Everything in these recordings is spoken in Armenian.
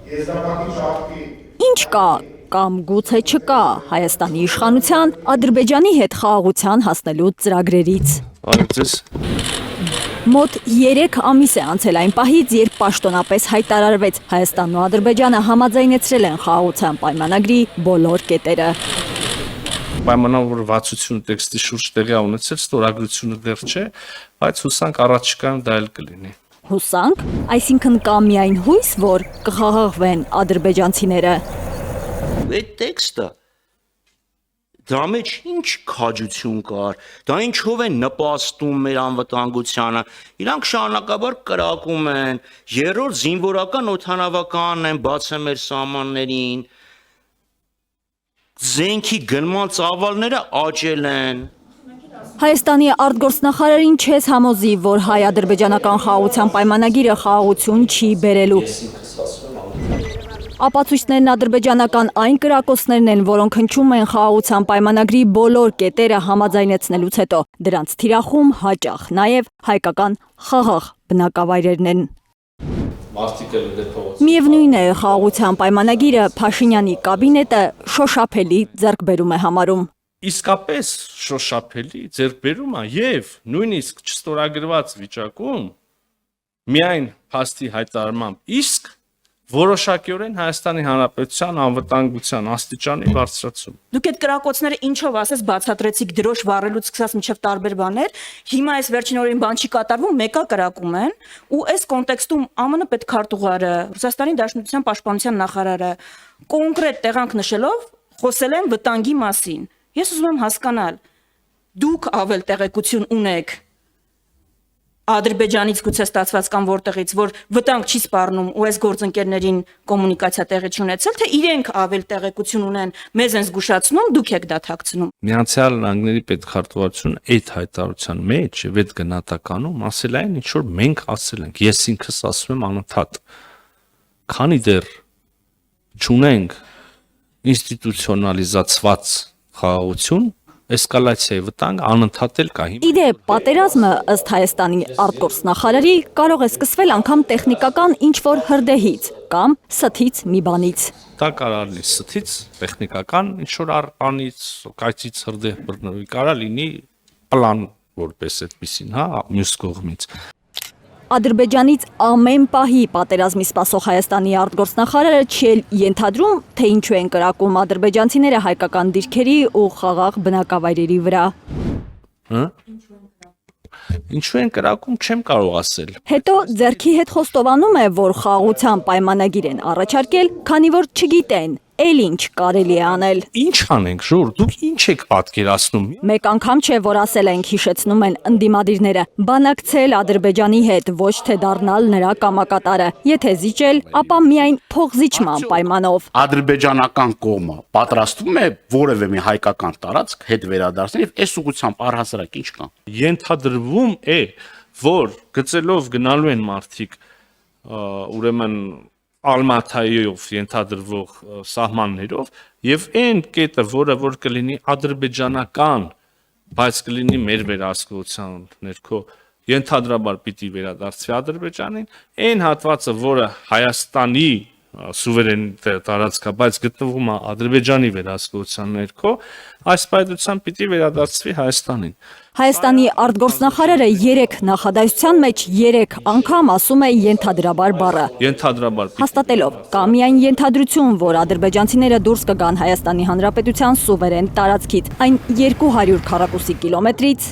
Ինչ կա կամ գուցե չկա Հայաստանի իշխանության Ադրբեջանի հետ խաղաղության հասնելու ծրագրերից։ Մոտ 3 ամիս է անցել այն պահից, երբ պաշտոնապես հայտարարվեց Հայաստանն ու Ադրբեջանը համաձայնեցրել են խաղաղության պայմանագրի բոլոր կետերը։ Պայմանավորվածությունը տեքստի շուրջ տեղի ունեցել, ստորագրությունը դեռ չէ, բայց հուսանք առաջիկայում դա էլ կլինի։ Հուսանք, այսինքն կա միայն հույս, որ կխաղաղվեն ադրբեջանցիները։ Այդ տեքստը դրա մեջ ինչ քաջություն կար, դա ինչով է նպաստում մեր անվտանգությանը, իրանք շարունակաբար կրակում են, երրորդ զինվորական օդանավականն են բացել մեր սահմաններին, զենքի գնման ծավալները աճել են։ Հայաստանի արտգործնախարարին չես համոզի, որ հայ-ադրբեջանական խաղաղության պայմանագիրը խաղաղություն չի բերելու։ Ապացույցներն ադրբեջանական այն կրակոցներն են, որոնք հնչում են խաղաղության պայմանագրի բոլոր կետերը համաձայնեցնելուց հետո։ Դրանց թիրախում հաճախ նաև հայկական խաղաղ բնակավայրերն են։ Միևնույն է, խաղաղության պայմանագիրը Փաշինյանի կաբինետը շոշափելի ձեռքբերում է համարում։ Իսկապես շոշափելի ձեռքբերում է եւ նույնիսկ չստորագրված վիճակում միայն փաստի հայտարարմամբ իսկ որոշակիորեն Հայաստանի Հանրապետության անվտանգության աստիճանի բարձրացում։ Դուք այդ կրակոցները ինչով ասես բացատրեցիք դրոշ վառելուց սկսած մինչև տարբեր բաներ, հիմա այս վերջին օրերին բան չի կատարվում, մեկը կրակում են, ու այս կոնտեքստում ԱՄՆ պետքարտուղարը, Ռուսաստանի Դաշնության պաշտպանության նախարարը կոնկրետ տեղանք նշելով խոսել են վտանգի մասին։ Ես ուզում եմ հասկանալ, դուք ավել տեղեկություն ունեք Ադրբեջանից գուցե ստացված կամ որտեղից, որ վտանգ չի սպառնում ու այս գործընկերներին կոմունիկացիա տեղի չունեցել, թե իրենք ավել տեղեկություն ունեն, մեզ են զգուշացնում, դուք եք դա թաքցնում։ Միացյալ Նահանգների պետքարտուղարությունը այդ հայտարարության մեջ եւ այդ գնահատականում ասել այն, ինչ որ մենք ասել ենք, ես ինքս ասում եմ անընդհատ։ Քանի դեռ չունենք ինստիտուցիոնալիզացված խաղաղություն, էսկալացիայի վտանգ անընդհատ էլ կա։ Իդեպ, պատերազմը ըստ Հայաստանի արտգործնախարարի կարող է սկսվել անգամ տեխնիկական ինչ-որ հրդեհից կամ սթից մի բանից։ Դա կարող լինի սթից, տեխնիկական ինչ-որ առանից, կայծից հրդեհ բռնվի, կարող լինի պլան որպես այդպեսին, հա, մյուս կողմից։ Ադրբեջանից ամեն պահի պատերազմի սպասող Հայաստանի արտգործնախարարը չի ենթադրում, թե ինչու են կրակում ադրբեջանցիները հայկական դիրքերի ու խաղաղ բնակավայրերի վրա։ Ինչու են կրակում, չեմ կարող ասել։ Հետո ձեռքի հետ խոստովանում է, որ խաղաղության պայմանագիր են առաջարկել, քանի որ չգիտեն, էլ ինչ կարելի է անել։ Ինչ անենք, Ժոր, դուք ինչ եք պատկերացնում։ Մեկ անգամ չէ, որ ասել ենք, հիշեցնում են ընդդիմադիրները, բանակցել Ադրբեջանի հետ, ոչ թե դառնալ նրա կամակատարը, եթե զիջել, ապա միայն փողզիջման պայմանով։ Ադրբեջանական կողմը պատրաստվում է որևէ մի հայկական տարածք հետ վերադարձնել եւ այս ուղղությամբ առհասարակ ինչ կա։ Ենթադրվում է, որ գծելով գնալու են մարդիկ, ուրեմն Ալմաթայով ենթադրվող սահմաններով եւ այն կետը, որ կլինի ադրբեջանական, բայց կլինի մեր վերահսկողության ներքո, ենթադրաբար պիտի վերադարձվի Ադրբեջանին, այն հատվածը, որը Հայաստանի սուվերեն տարածքա, բայց գտնվում է Ադրբեջանի վերահսկողության ներքո, այս պայմանությամբ պիտի վերադարձվի Հայաստանին։ Հայաստանի արտգործնախարարը 3 նախադասության մեջ 3 անգամ ասում է ենթադրաբար բառը։ Ենթադրաբար։ Հաստատելով, կա միայն ենթադրություն, որ ադրբեջանցիները դուրս կգան Հայաստանի Հանրապետության սուվերեն տարածքից, այն 200 քառակուսի կիլոմետրից,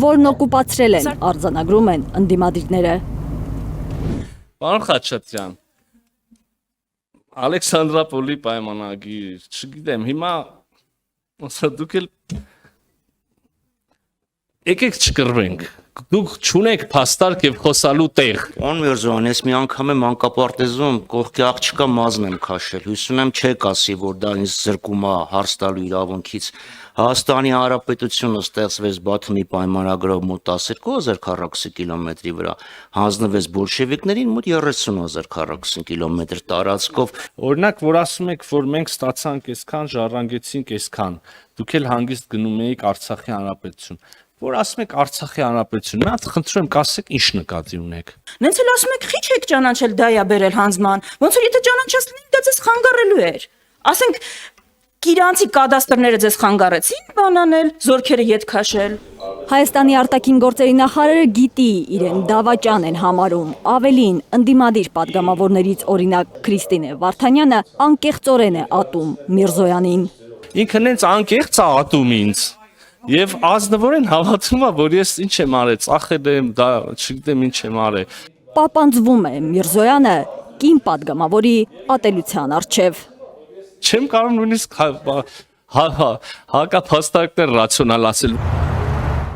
որն օկուպացրել են, արձանագրում են ընդդիմադիրները։ Պարոն Խաչատրյան, Ալեքսանդրապոլի պայմանագիր, չգիտեմ, հիմա դուք էլ եկեք չկռվենք, դուք չունեք փաստարկ եւ խոսալու տեղ։ Պարոն Միրզոյան, ես մի անգամ եմ անկապարտեզում կողքի աղջկա մազն եմ քաշել, հույսում եմ չեք ասի, որ դա ինձ զրկում է հարց տալու իրավունքից։ Հայաստանի Հանրապետությունը ստեղծվեց Բաթումի պայմանագրով մոտ 12,000 քառակուսի կիլոմետրի վրա, հանձնվեց բոլշևիկներին մոտ 30,000 քառակուսի կիլոմետր տարածքով։ Օրինակ, որ ասում եք, որ մենք ստացանք այսքան, ժառանգեցինք այսքան, դուք էլ հանգիստ գնում էիք Արցախի Հանրապետություն։ որ ասում եք Արցախի հանրապետությունն, ած խնդրում եմ կասեք ինչ նկատի ունեք։ Նենց էլ ասում եք, քիչ եք ճանաչել դա է բերել հանձման։ Ոնց որ եթե ճանաչած լինի, դա ձեզ խանգարելու էր։ Ասենք Կիրանցի կադաստրները ձեզ խանգարեցին բանանել, զորքերը ետ քաշել։ Հայաստանի արտաքին գործերի նախարարը գիտի իրեն դավաճան են համարում, ավելին ընդդիմադիր падգամավորներից օրինակ Քրիստինե Վարդանյանը անկեղծորեն է ատում Միրզոյանին։ Ինքը նենց անկեղծ է ատում ինձ։ Եվ ազնվորեն հավատում է, որ ես ինչ եմ արել, ծախել եմ, դա չգիտեմ ինչ եմ արել։ Պապանձվում է Միրզոյանը կին падգամավորի ատելության առջև։ Չեմ կարող նույնիսկ հակափաստարկներ ռացիոնալ ասել։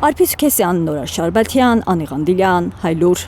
Արփիս Քեսյան, Նորա Շարբաթյան, Անի Ղանդիլյան, Հայլուր։